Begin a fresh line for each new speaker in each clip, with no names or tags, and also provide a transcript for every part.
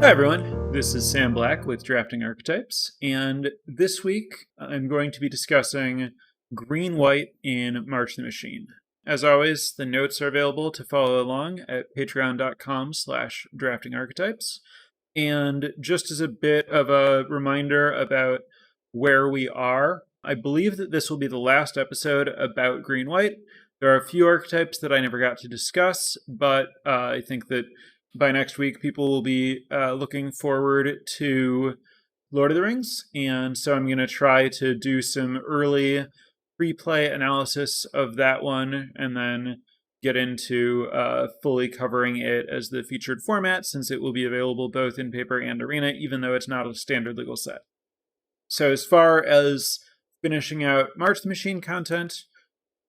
Hi everyone, this is Sam Black with Drafting Archetypes, and this week I'm going to be discussing green-white in March the Machine. As always, the notes are available to follow along at patreon.com/draftingarchetypes. And just as a bit of a reminder about where we are, I believe that this will be the last episode about green-white. There are a few archetypes that I never got to discuss, but I think that by next week, people will be looking forward to Lord of the Rings, and so I'm going to try to do some early replay analysis of that one, and then get into fully covering it as the featured format, since it will be available both in paper and arena, even though it's not a standard legal set. So as far as finishing out March the Machine content,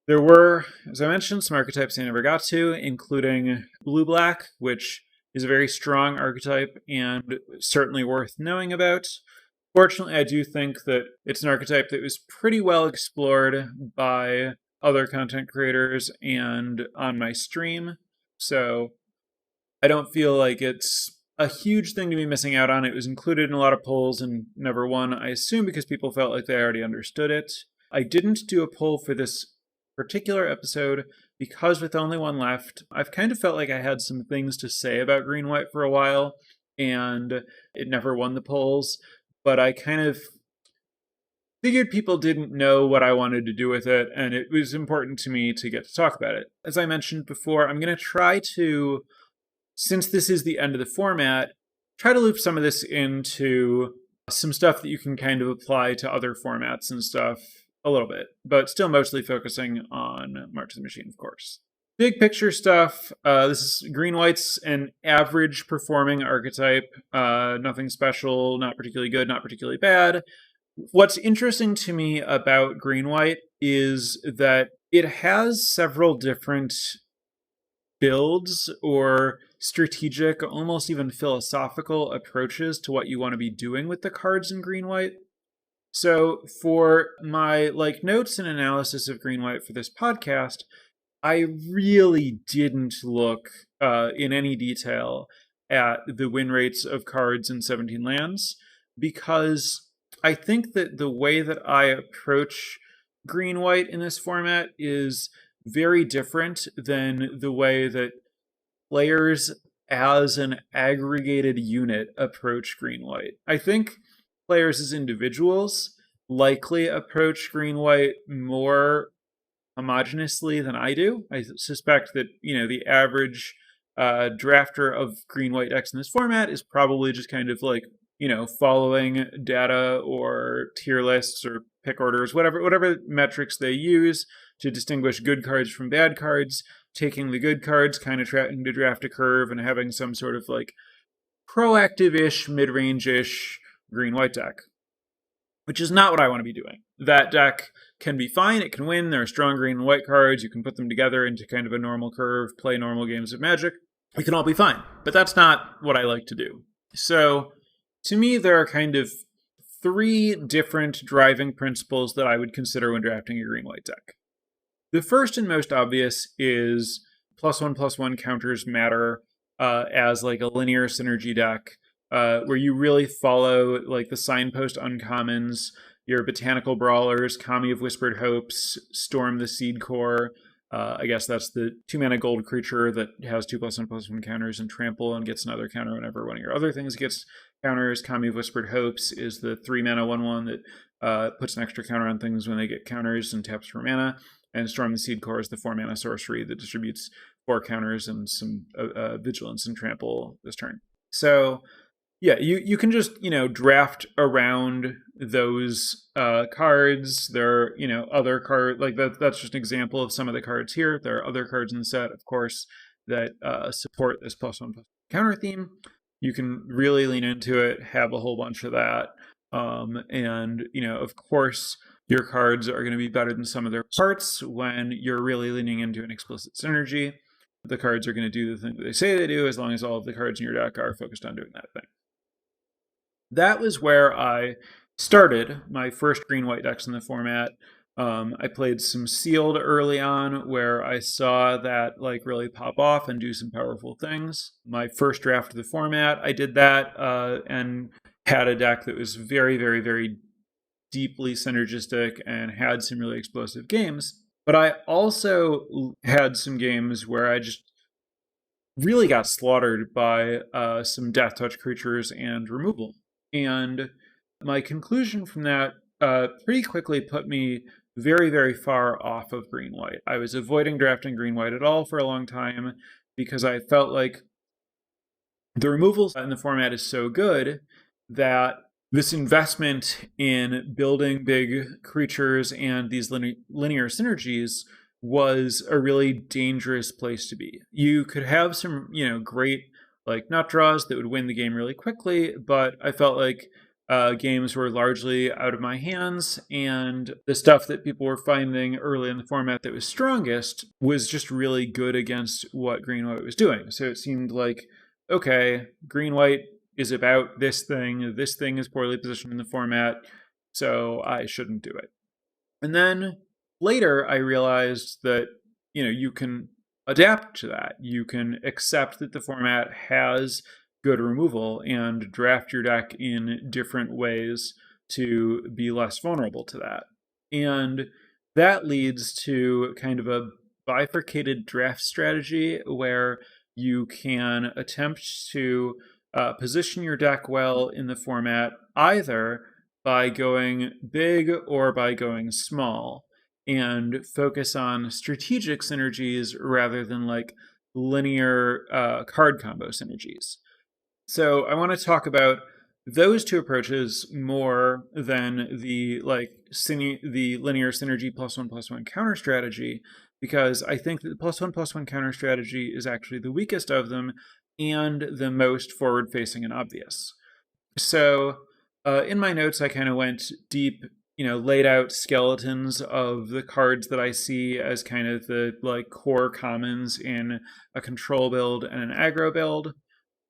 there were, as I mentioned, some archetypes I never got to, including blue-black, which is a very strong archetype and certainly worth knowing about. Fortunately, I do think that it's an archetype that was pretty well explored by other content creators and on my stream, so I don't feel like it's a huge thing to be missing out on. It was included in a lot of polls and never won, I assume because people felt like they already understood it. I didn't do a poll for this particular episode because with only one left, I've kind of felt like I had some things to say about green-white for a while, and it never won the polls, but I kind of figured people didn't know what I wanted to do with it, and it was important to me to get to talk about it. As I mentioned before, I'm going to try to, since this is the end of the format, try to loop some of this into some stuff that you can kind of apply to other formats and stuff a little bit, but still mostly focusing on March of the Machine, of course. Big picture stuff. This is green-white's an average performing archetype. Nothing special, not particularly good, not particularly bad. What's interesting to me about green-white is that it has several different builds or strategic, almost even philosophical approaches to what you want to be doing with the cards in green-white. So for my notes and analysis of green-white for this podcast, I really didn't look in any detail at the win rates of cards in 17 lands, because I think that the way that I approach green-white in this format is very different than the way that players as an aggregated unit approach green-white. I think players as individuals likely approach green-white more homogeneously than I do. I suspect that, the average drafter of green-white decks in this format is probably just kind of following data or tier lists or pick orders, whatever metrics they use to distinguish good cards from bad cards, taking the good cards, kind of trying to draft a curve and having some sort of proactive-ish, mid-range-ish green-white deck, which is not what I want to be doing. That deck can be fine, it can win, there are strong green and white cards, you can put them together into kind of a normal curve, play normal games of Magic, we can all be fine, but that's not what I like to do. So, to me, there are kind of three different driving principles that I would consider when drafting a green-white deck. The first and most obvious is +1/+1 counters matter as a linear synergy deck, where you really follow the signpost uncommons, your botanical brawlers, Kami of Whispered Hopes, Storm the Seed Core. I guess that's the 2-mana gold creature that has 2/1/+1 counters and trample and gets another counter whenever one of your other things gets counters. Kami of Whispered Hopes is the 3-mana 1/1 that puts an extra counter on things when they get counters and taps for mana. And Storm the Seed Core is the 4-mana sorcery that distributes 4 counters and some vigilance and trample this turn. So yeah, you can just, draft around those cards. There are, other cards, that's just an example of some of the cards here. There are other cards in the set, of course, that support this +1/+1 counter theme. You can really lean into it, have a whole bunch of that. And, of course, your cards are going to be better than some of their parts when you're really leaning into an explicit synergy. The cards are going to do the thing that they say they do, as long as all of the cards in your deck are focused on doing that thing. That was where I started my first green-white decks in the format I played some sealed early on where I saw that like really pop off and do some powerful things. My first draft of the format, I did that and had a deck that was very, very, very deeply synergistic and had some really explosive games. But I also had some games where I just really got slaughtered by some death touch creatures and removal. And my conclusion from that pretty quickly put me very, very far off of green white. I was avoiding drafting green white at all for a long time because I felt like the removals in the format is so good that this investment in building big creatures and these linear synergies was a really dangerous place to be. You could have some, great like nut draws that would win the game really quickly, but I felt like games were largely out of my hands, and the stuff that people were finding early in the format that was strongest was just really good against what green white was doing. So it seemed like, okay, green white is about this thing. This thing is poorly positioned in the format, so I shouldn't do it. And then later, I realized that you can adapt to that. You can accept that the format has good removal and draft your deck in different ways to be less vulnerable to that. And that leads to kind of a bifurcated draft strategy where you can attempt to position your deck well in the format either by going big or by going small, and focus on strategic synergies rather than like linear card combo synergies. So I want to talk about those two approaches more than the the linear synergy +1/+1 counter strategy, because I think that the +1/+1 counter strategy is actually the weakest of them and the most forward facing and obvious. So in my notes, I kind of went deep, laid out skeletons of the cards that I see as kind of the like core commons in a control build and an aggro build.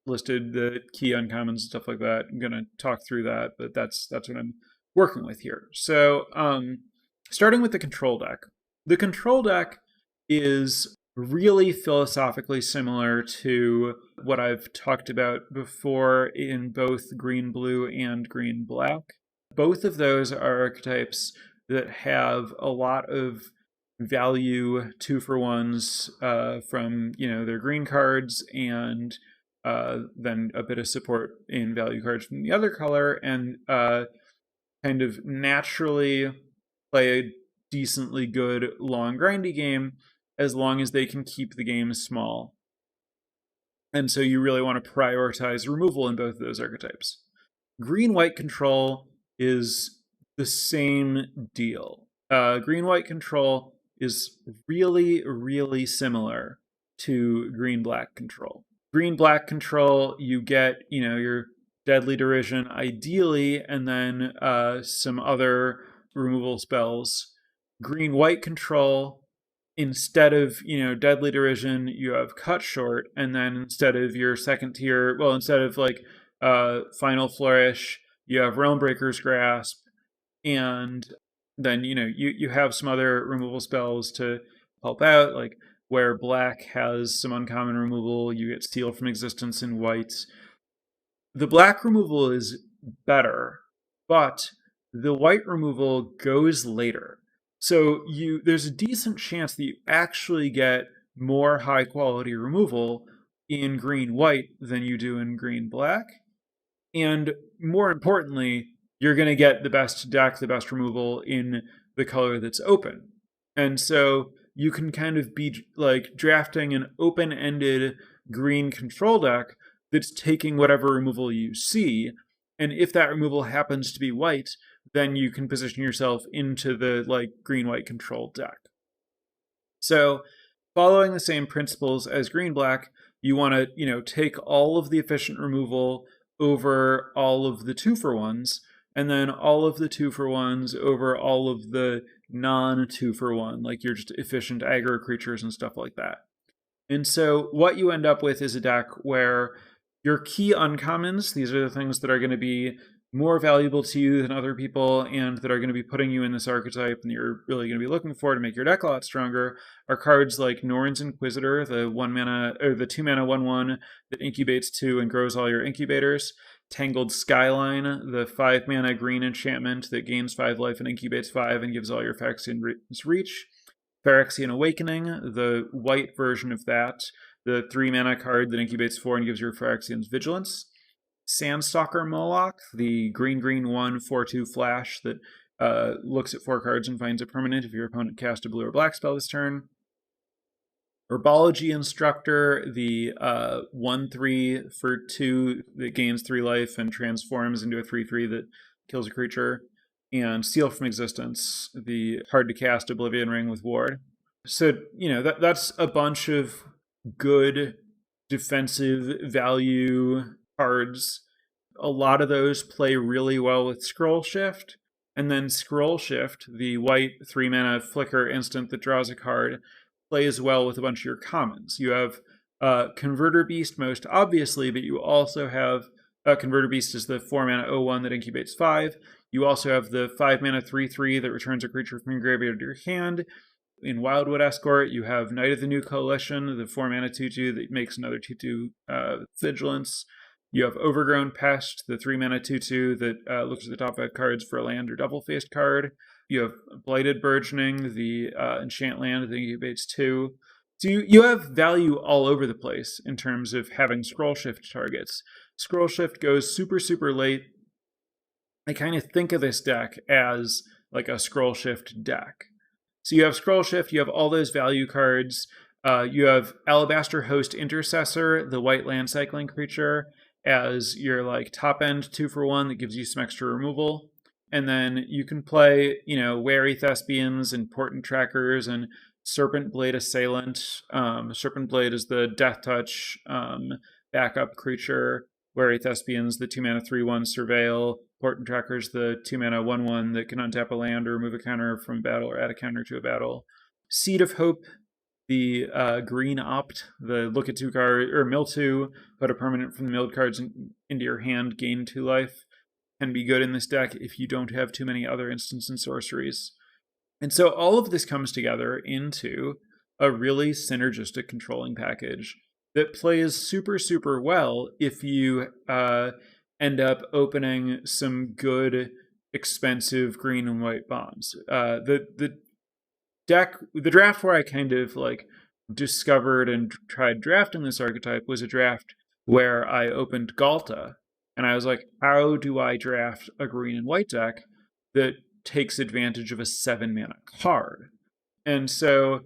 Listed the key uncommons and stuff like that. I'm going to talk through that, but that's what I'm working with here. So starting with the control deck. The control deck is really philosophically similar to what I've talked about before in both green blue and green black. Both of those are archetypes that have a lot of value 2-for-1s from their green cards, and then a bit of support in value cards from the other color, and kind of naturally play a decently good long grindy game as long as they can keep the game small. And so you really want to prioritize removal in both of those archetypes. Green-white control is the same deal. Green-white control is really, really similar to green-black control. Green-black control, you get, your Deadly Derision ideally, and then some other removal spells. Green-white control, instead of, Deadly Derision, you have Cut Short, and then instead of your second tier, instead of like Final Flourish, you have Realmbreaker's Grasp, and then, you have some other removal spells to help out, like where black has some uncommon removal, you get Steal from Existence in white. The black removal is better, but the white removal goes later. So there's a decent chance that you actually get more high quality removal in green-white than you do in green-black. And more importantly, you're going to get the best deck, the best removal in the color that's open. And so you can kind of be like drafting an open-ended green control deck that's taking whatever removal you see. And if that removal happens to be white, then you can position yourself into the like green-white control deck. So following the same principles as green-black, you want to, take all of the efficient removal over all of the 2-for-1s, and then all of the 2-for-1s over all of the non-2-for-1, like your just efficient aggro creatures and stuff like that. And so what you end up with is a deck where your key uncommons, these are the things that are going to be more valuable to you than other people and that are going to be putting you in this archetype and you're really going to be looking for to make your deck a lot stronger are cards like Norn's Inquisitor, the 1-mana or the 2-mana 1/1 that incubates 2 and grows all your incubators. Tangled Skyline, the 5-mana green enchantment that gains 5 life and incubates 5 and gives all your Phyrexians reach. Phyrexian Awakening, the white version of that, the 3-mana card that incubates 4 and gives your Phyrexians vigilance. Sandstalker Moloch, the green 1/4/2 flash that looks at 4 cards and finds a permanent if your opponent cast a blue or black spell this turn. Herbology Instructor, the 1/3 for 2 that gains 3 life and transforms into a 3/3 that kills a creature. And Seal from Existence, the hard to cast Oblivion Ring with Ward. So, that's a bunch of good defensive value cards. A lot of those play really well with Scroll Shift. And then Scroll Shift, the white 3-mana flicker instant that draws a card, plays well with a bunch of your commons. You have Converter Beast most obviously, but you also have Converter Beast is the 4-mana 0/1 that incubates 5. You also have the 5-mana 3/3 that returns a creature from your graveyard to your hand. In Wildwood Escort, you have Knight of the New Coalition, the 4-mana 2/2 that makes another 2/2 vigilance. You have Overgrown Pest, the 3-mana 2/2 that looks at the top 5 cards for a land or double-faced card. You have Blighted Burgeoning, the enchant land that incubates 2. So you have value all over the place in terms of having Scroll Shift targets. Scroll Shift goes super, super late. I kind of think of this deck as like a Scroll Shift deck. So you have Scroll Shift, you have all those value cards. You have Alabaster Host Intercessor, the white land cycling creature, as your like top end 2-for-1 that gives you some extra removal. And then you can play, Wary Thespians and Portent Trackers and Serpent Blade Assailant. Serpent Blade is the Death Touch backup creature. Wary Thespians, the 2-mana 3/1 Surveil. Portent Trackers, the 2-mana 1/1 that can untap a land or remove a counter from battle or add a counter to a battle. Seed of Hope, the green opt, the look at 2 card, or mill 2, put a permanent from the milled cards into your hand, gain 2 life. Can be good in this deck if you don't have too many other instants and sorceries. And so all of this comes together into a really synergistic controlling package that plays super, super well if you end up opening some good, expensive green and white bombs. The draft where I kind of like discovered and tried drafting this archetype was a draft where I opened Galta. And I was like, how do I draft a green and white deck that takes advantage of a 7-mana card? And so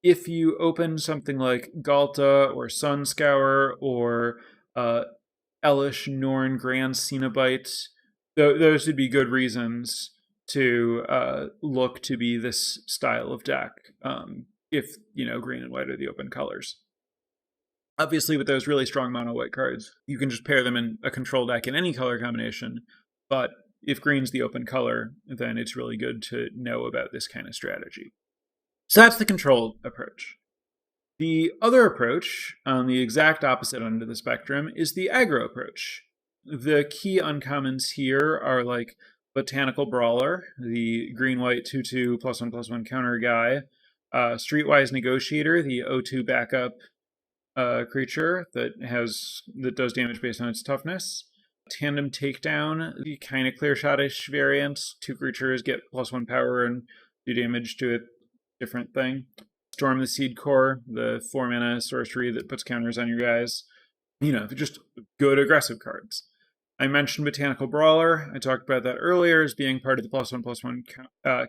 if you open something like Galta or Sunscour or Elish, Norn, Grand Cenobite, those would be good reasons to look to be this style of deck if, green and white are the open colors. Obviously, with those really strong mono white cards, you can just pair them in a control deck in any color combination. But if green's the open color, then it's really good to know about this kind of strategy. So that's the control approach. The other approach, on the exact opposite end of the spectrum, is the aggro approach. The key uncommons here are like Botanical Brawler, the green-white 2/2 +1/+1 counter guy, Streetwise Negotiator, the 0/2 backup creature that does damage based on its toughness. Tandem Takedown, the kind of clear shot-ish variant. 2 creatures get +1 power and do damage to a different thing. Storm the Seed Core, the 4-mana sorcery that puts counters on your guys. Just good aggressive cards. I mentioned Botanical Brawler. I talked about that earlier as being part of the +1/+1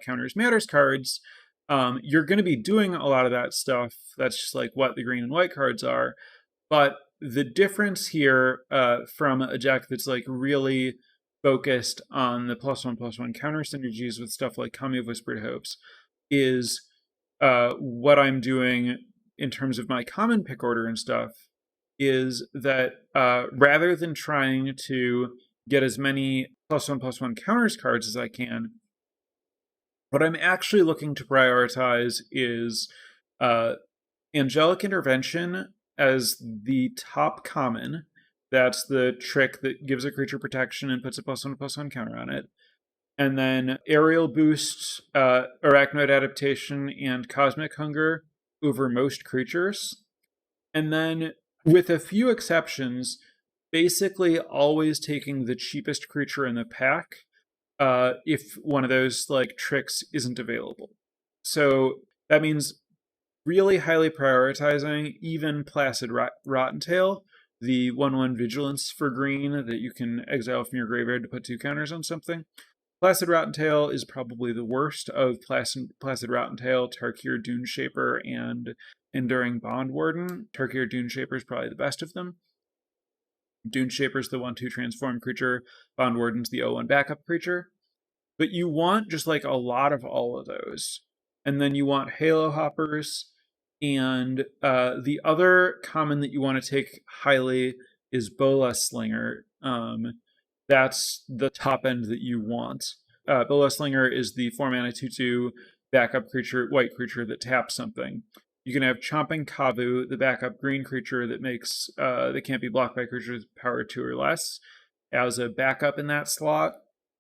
counters matters cards. You're going to be doing a lot of that stuff. That's just like what the green and white cards are. But the difference here from a deck that's like really focused on the +1/+1 counter synergies with stuff like Kami of Whispered Hopes is what I'm doing in terms of my common pick order and stuff is that rather than trying to get as many +1/+1 counters cards as I can, what I'm actually looking to prioritize is Angelic Intervention as the top common, That's the trick that gives a creature protection and puts a +1/+1 counter on it. And then Aerial Boost, Arachnoid Adaptation, and Cosmic Hunger over most creatures. And then, with a few exceptions, basically always taking the cheapest creature in the pack if one of those like tricks isn't available. So that means really highly prioritizing even Placid Rottentail, the 1/1 Vigilance for green that you can exile from your graveyard to put 2 counters on something. Placid Rottentail is probably the worst of Placid Rottentail, Tarkir Duneshaper, and Enduring Bondwarden. Tarkir Duneshaper is probably the best of them. Duneshaper's the 1/2 transform creature. Bondwarden's the 0/1 backup creature. But you want just like a lot of all of those. And then you want Halo Hoppers. And the other common that you want to take highly is Bola Slinger. That's the top end that you want. Bola Slinger is the 4-mana 2/2 backup creature, white creature that taps something. You can have Chomping Kavu, the backup green creature that makes that can't be blocked by creatures with power 2 or less, as a backup in that slot.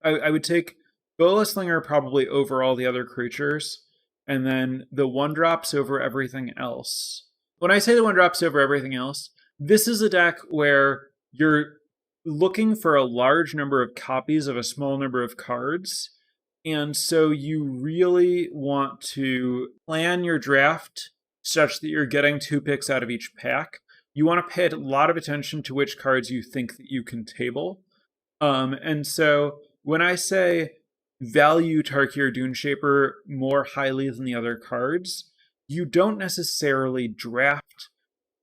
I would take Bola Slinger probably over all the other creatures, and then the 1-drops over everything else. When I say the 1-drops over everything else, this is a deck where you're looking for a large number of copies of a small number of cards, and so you really want to plan your draft such that you're getting 2 picks out of each pack. You want to pay a lot of attention to which cards you think that you can table. And so when I say value Tarkir Duneshaper more highly than the other cards, you don't necessarily draft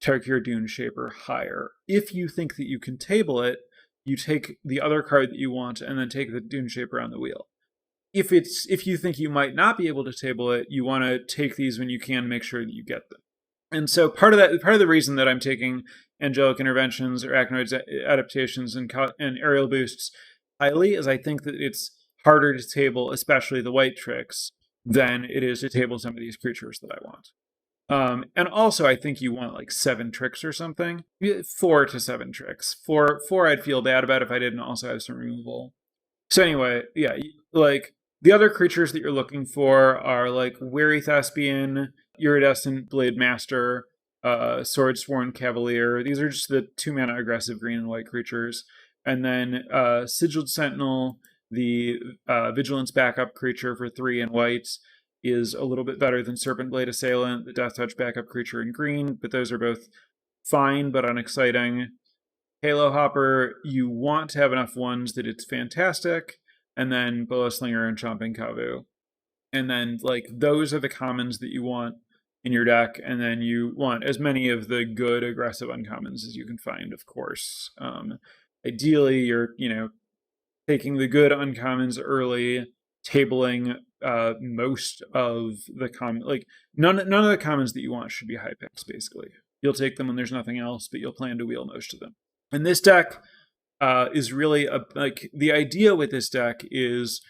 Tarkir Duneshaper higher. If you think that you can table it, you take the other card that you want and then take the Duneshaper on the wheel. If you think you might not be able to table it, you want to take these when you can, make sure that you get them. And so part of the reason that I'm taking Angelic Interventions, Arachnoid Adaptations, and Aerial Boosts highly is I think that it's harder to table, especially the white tricks, than it is to table some of these creatures that I want. And also, I think you want like 7 tricks or something. 4 to 7 tricks. 4 I'd feel bad about if I didn't also have some removal. So anyway, yeah, like the other creatures that you're looking for are like Weary Thespian, Iridescent Blade Master, Swordsworn Cavalier. These are just the 2-mana aggressive green and white creatures. And then Sigiled Sentinel, the Vigilance backup creature for 3 and white, is a little bit better than Serpent Blade Assailant, the Death Touch backup creature in green, but those are both fine but unexciting. Halo Hopper, you want to have enough ones that it's fantastic, and then Bola Slinger and Chomping Kavu. And then, like, those are the commons that you want in your deck, and then you want as many of the good aggressive uncommons as you can find, of course. Ideally, you're, taking the good uncommons early, tabling most of the common, like none of the commons that you want should be high picks. Basically, you'll take them when there's nothing else, but you'll plan to wheel most of them. And this deck is really the idea with this deck is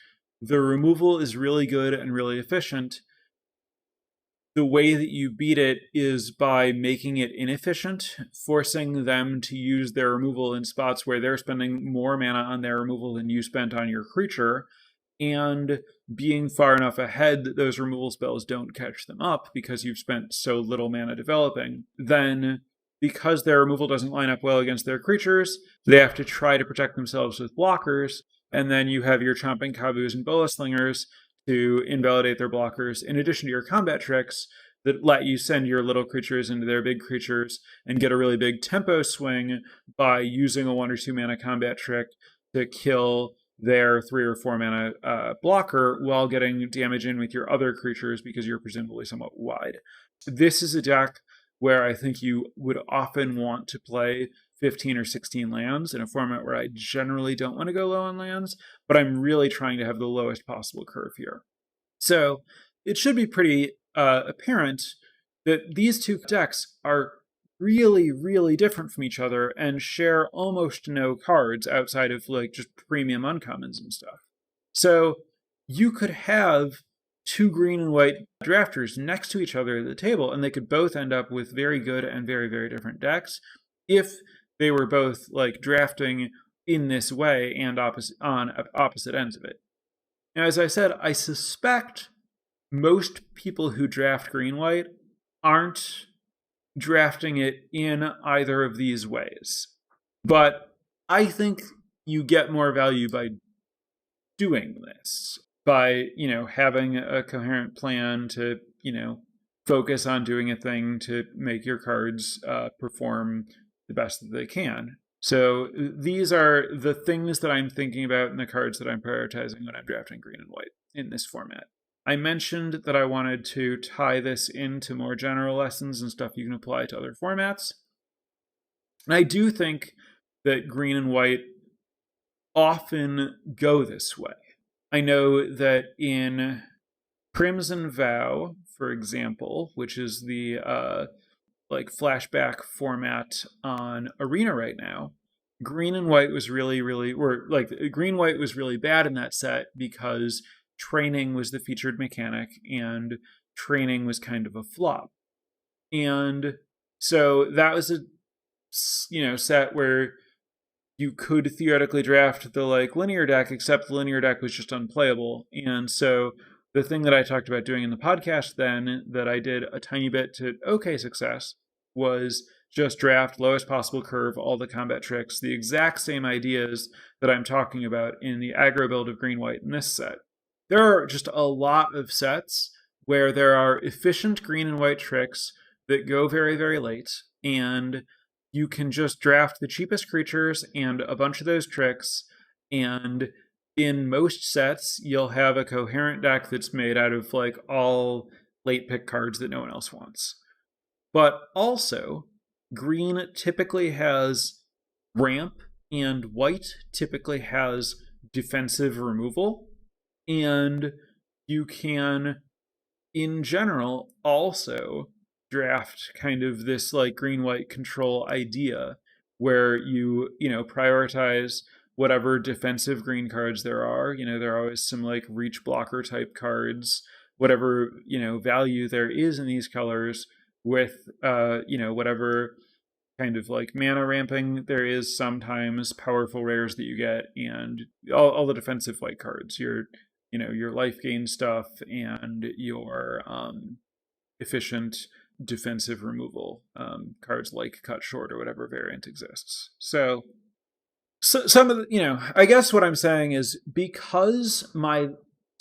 the removal is really good and really efficient. The way that you beat it is by making it inefficient, forcing them to use their removal in spots where they're spending more mana on their removal than you spent on your creature, and being far enough ahead that those removal spells don't catch them up because you've spent so little mana developing. Then, because their removal doesn't line up well against their creatures, they have to try to protect themselves with blockers, and then you have your Chomping Kavus and Bola Slingers to invalidate their blockers, in addition to your combat tricks that let you send your little creatures into their big creatures and get a really big tempo swing by using a 1 or 2 mana combat trick to kill their 3 or 4 mana blocker while getting damage in with your other creatures because you're presumably somewhat wide. This is a deck where I think you would often want to play 15 or 16 lands in a format where I generally don't want to go low on lands, but I'm really trying to have the lowest possible curve here. So it should be pretty apparent that these two decks are really, really different from each other and share almost no cards outside of like just premium uncommons and stuff. So you could have 2 green and white drafters next to each other at the table, and they could both end up with very good and very, very different decks if they were both like drafting in this way and on opposite ends of it. Now, as I said, I suspect most people who draft green white aren't drafting it in either of these ways. But I think you get more value by doing this, by, having a coherent plan to, focus on doing a thing to make your cards perform the best that they can. So these are the things that I'm thinking about in the cards that I'm prioritizing when I'm drafting green and white in this format. I mentioned that I wanted to tie this into more general lessons and stuff you can apply to other formats. And I do think that green and white often go this way. I know that in Crimson Vow, for example, which is the flashback format on Arena right now, green and white was really green-white was really bad in that set because training was the featured mechanic and training was kind of a flop. And so that was a set where you could theoretically draft the linear deck, except the linear deck was just unplayable. And so the thing that I talked about doing in the podcast then, that I did a tiny bit to okay success, was just draft lowest possible curve, all the combat tricks, the exact same ideas that I'm talking about in the aggro build of green-white in this set. There are just a lot of sets where there are efficient green and white tricks that go very, very late, and you can just draft the cheapest creatures and a bunch of those tricks, and in most sets, you'll have a coherent deck that's made out of all late pick cards that no one else wants. But also, green typically has ramp, and white typically has defensive removal. And you can, in general, also draft kind of this green-white control idea where you prioritize whatever defensive green cards there are. There are always some reach blocker type cards, whatever, value there is in these colors with, whatever kind of mana ramping there is sometimes, powerful rares that you get, and all the defensive white cards, your life gain stuff and your efficient defensive removal cards like Cut Short or whatever variant exists. So some of the, I guess what I'm saying is, because my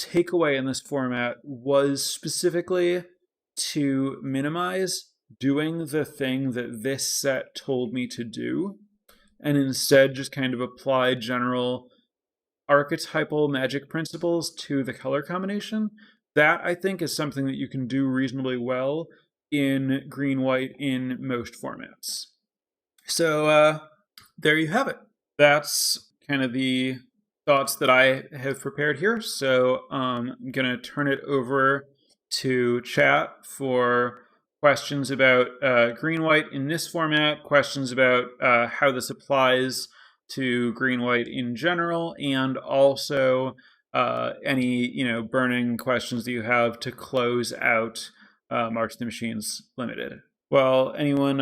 takeaway in this format was specifically to minimize doing the thing that this set told me to do, and instead just kind of apply general archetypal magic principles to the color combination, that I think is something that you can do reasonably well in green-white in most formats. So there you have it. That's kind of the thoughts that I have prepared here. So I'm going to turn it over to chat for questions about green-white in this format, questions about how this applies to green-white in general, and also any burning questions that you have to close out March of the Machines Limited. Well, anyone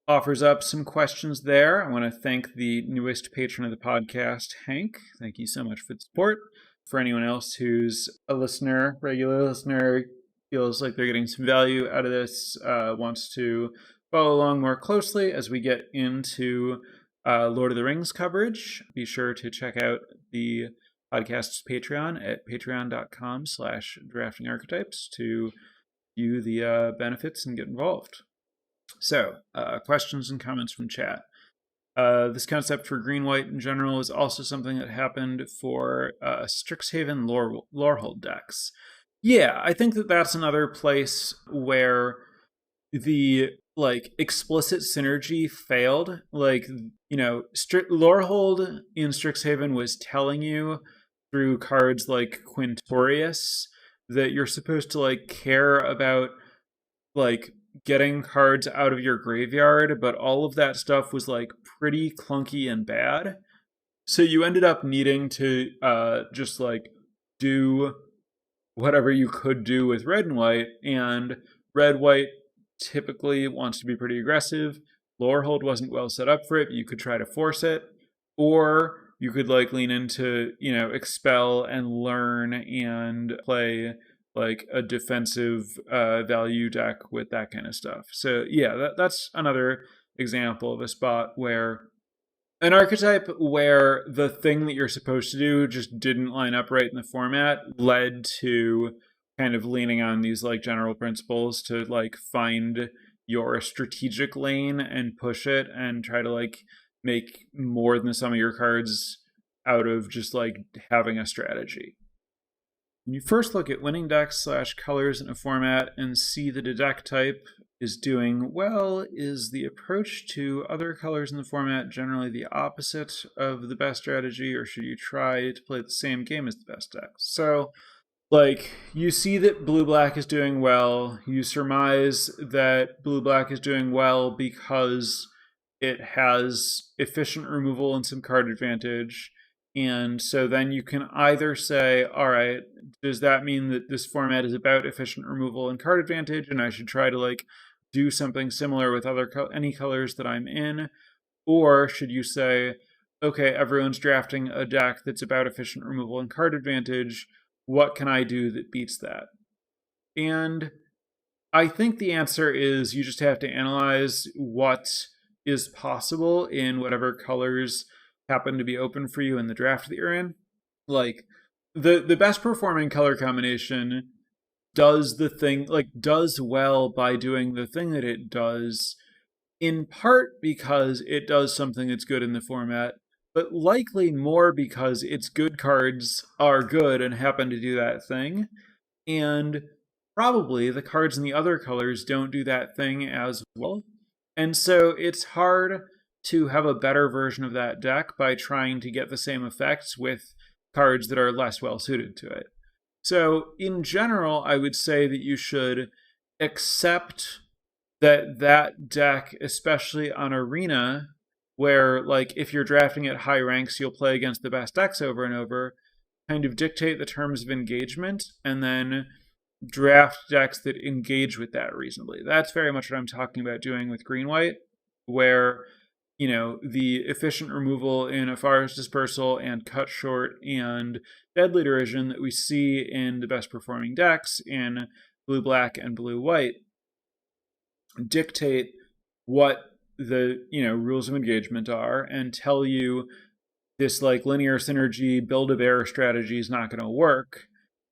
offers up some questions there, I want to thank the newest patron of the podcast, Hank. Thank you so much for the support. For anyone else who's a listener, regular listener, feels like they're getting some value out of this, wants to follow along more closely as we get into Lord of the Rings coverage, be sure to check out the podcast's Patreon at patreon.com/draftingarchetypes to view the benefits and get involved. So, questions and comments from chat. This concept for green-white in general is also something that happened for Strixhaven Lorehold decks. Yeah, I think that that's another place where the explicit synergy failed. Lorehold in Strixhaven was telling you through cards like Quintorius that you're supposed to care about getting cards out of your graveyard, but all of that stuff was pretty clunky and bad. So you ended up needing to just do whatever you could do with red and white, and red-white typically wants to be pretty aggressive. lore hold wasn't well set up for it, but you could try to force it. Or you could like lean into, expel and learn and play like a defensive value deck with that kind of stuff. So yeah, that's another example of a spot where an archetype where the thing that you're supposed to do just didn't line up right in the format led to kind of leaning on these like general principles to like find your strategic lane and push it and try to like make more than some of your cards out of just like having a strategy. When you first look at winning decks / colors in a format and see that a deck type is doing well, is the approach to other colors in the format generally the opposite of the best strategy, or should you try to play the same game as the best deck? So, like, you see that blue-black is doing well, you surmise that blue-black is doing well because it has efficient removal and some card advantage. And so then you can either say, all right, does that mean that this format is about efficient removal and card advantage, and I should try to like do something similar with any colors that I'm in? Or should you say, okay, everyone's drafting a deck that's about efficient removal and card advantage, what can I do that beats that? And I think the answer is you just have to analyze what is possible in whatever colors happen to be open for you in the draft that you're in. Like the best performing color combination does well by doing the thing that it does, in part because it does something that's good in the format, but likely more because its good cards are good and happen to do that thing. And probably the cards in the other colors don't do that thing as well. And so it's hard to have a better version of that deck by trying to get the same effects with cards that are less well suited to it. So in general, I would say that you should accept that deck, especially on Arena, where like if you're drafting at high ranks, you'll play against the best decks over and over, kind of dictate the terms of engagement, and then draft decks that engage with that reasonably. That's very much what I'm talking about doing with green-white, where the efficient removal in Afara's Dispersal and Cut Short and Deadly Derision that we see in the best performing decks in blue-black and blue-white dictate what the rules of engagement are and tell you this like linear synergy build-a-bear strategy is not going to work.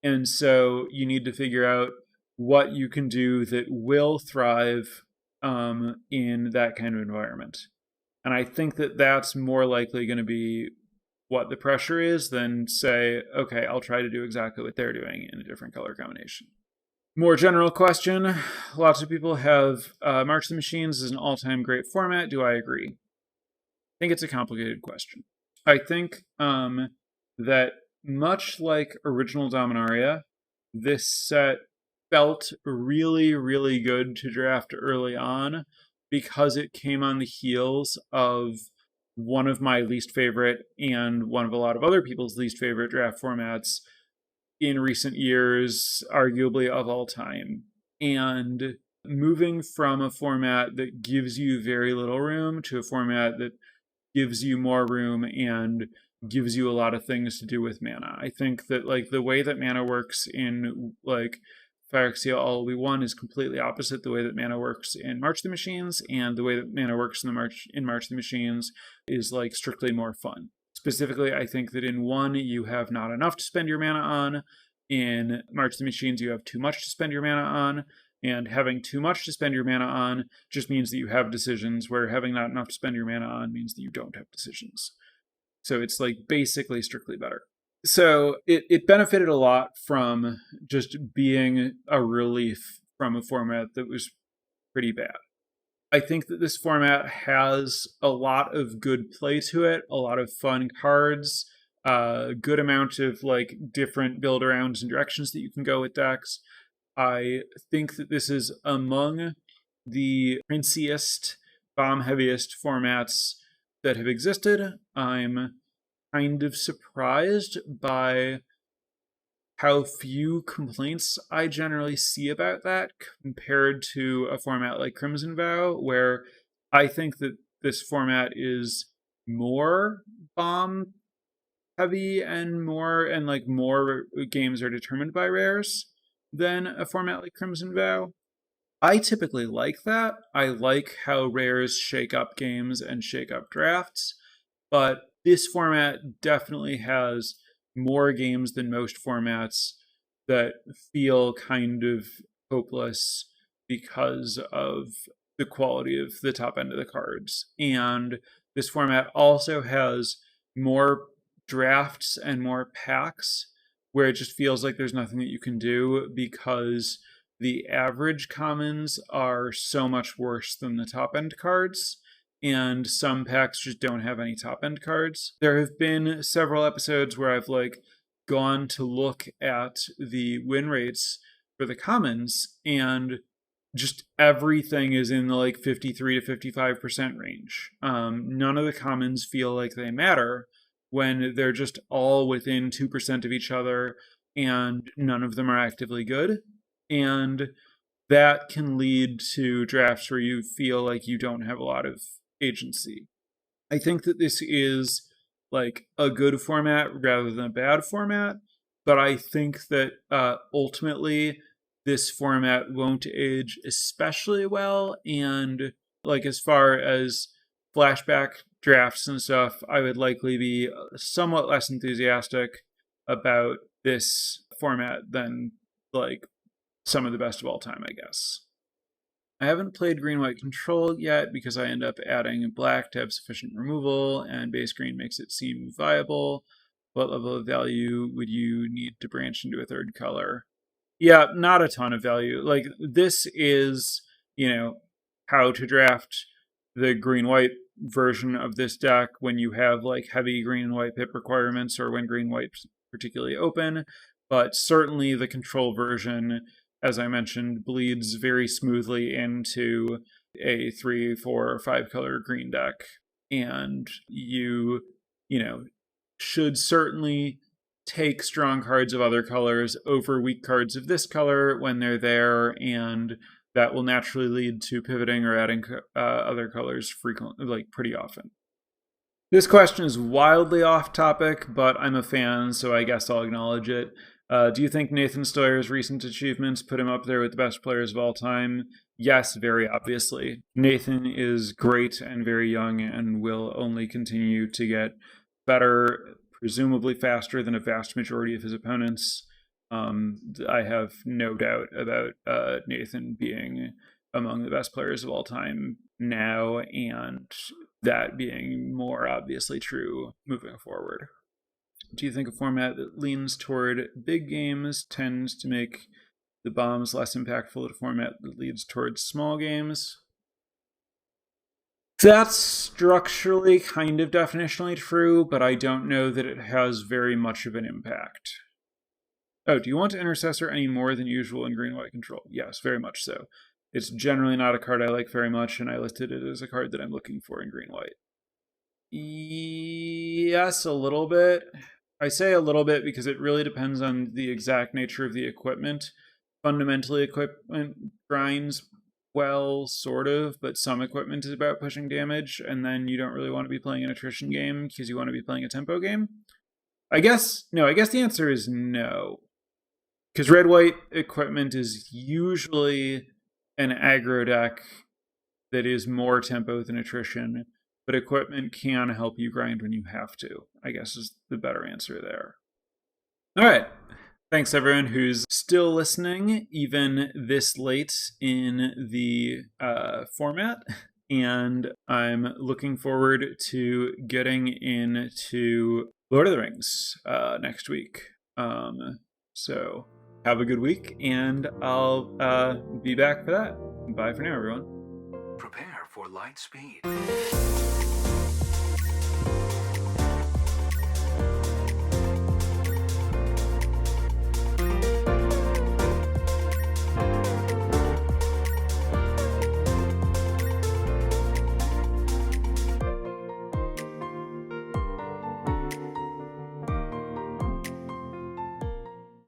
And so you need to figure out what you can do that will thrive in that kind of environment. And I think that that's more likely going to be what the pressure is than say, okay, I'll try to do exactly what they're doing in a different color combination. More general question. Lots of people have March of the Machines as an all-time great format. Do I agree? I think it's a complicated question. I think that much like original Dominaria, this set felt really, really good to draft early on because it came on the heels of one of my least favorite and one of a lot of other people's least favorite draft formats in recent years, arguably of all time. And moving from a format that gives you very little room to a format that gives you more room and gives you a lot of things to do with mana. I think that like the way that mana works in like Phyrexia All We Won is completely opposite the way that mana works in March of the Machines, and the way that mana works in March of the Machines is like strictly more fun. Specifically, I think that in one you have not enough to spend your mana on. In March of the Machines, you have too much to spend your mana on. And having too much to spend your mana on just means that you have decisions, where having not enough to spend your mana on means that you don't have decisions. So it's like basically strictly better. So it benefited a lot from just being a relief from a format that was pretty bad. I think that this format has a lot of good play to it, a lot of fun cards, a good amount of like different build arounds and directions that you can go with decks. I think that this is among the princiest, bomb heaviest formats that have existed. I'm kind of surprised by how few complaints I generally see about that compared to a format like Crimson Vow, where I think that this format is more bomb heavy and more games are determined by rares than a format like Crimson Vow. I typically like that. I like how rares shake up games and shake up drafts, but this format definitely has more games than most formats that feel kind of hopeless because of the quality of the top end of the cards. And this format also has more drafts and more packs where it just feels like there's nothing that you can do because the average commons are so much worse than the top end cards, and some packs just don't have any top end cards. There have been several episodes where I've gone to look at the win rates for the commons, and just everything is in the 53 to 55% range. None of the commons feel like they matter when they're just all within 2% of each other and none of them are actively good. And that can lead to drafts where you feel like you don't have a lot of agency. I think that this is a good format rather than a bad format, but I think that ultimately this format won't age especially well. And as far as flashback drafts and stuff, I would likely be somewhat less enthusiastic about this format than some of the best of all time, I guess. I haven't played green-white control yet because I end up adding black to have sufficient removal, and base green makes it seem viable. What level of value would you need to branch into a third color? Yeah, not a ton of value. This is, how to draft the green-white version of this deck when you have heavy green and white pip requirements or when green-white's particularly open. But certainly the control version, as I mentioned, bleeds very smoothly into a 3, 4, or 5 color green deck. And you should certainly take strong cards of other colors over weak cards of this color when they're there, and that will naturally lead to pivoting or adding other colors frequently, pretty often. This question is wildly off topic, but I'm a fan, so I guess I'll acknowledge it. Do you think Nathan Stoyer's recent achievements put him up there with the best players of all time? Yes, very obviously. Nathan is great and very young and will only continue to get better, presumably faster than a vast majority of his opponents. I have no doubt about Nathan being among the best players of all time now, and that being more obviously true moving forward. Do you think a format that leans toward big games tends to make the bombs less impactful than a format that leads towards small games? That's structurally kind of definitionally true, but I don't know that it has very much of an impact. Oh, do you want Intercessor any more than usual in green-white control? Yes, very much so. It's generally not a card I like very much, and I listed it as a card that I'm looking for in green-white. Yes, a little bit. I say a little bit because it really depends on the exact nature of the equipment. Fundamentally, equipment grinds well, sort of, but some equipment is about pushing damage, and then you don't really want to be playing an attrition game because you want to be playing a tempo game. I guess the answer is no. Because red-white equipment is usually an aggro deck that is more tempo than attrition, but equipment can help you grind when you have to, I guess is the better answer there. All right. Thanks, everyone who's still listening, even this late in the format. And I'm looking forward to getting into Lord of the Rings next week. So have a good week, and I'll be back for that. Bye for now, everyone.
Prepare for light speed.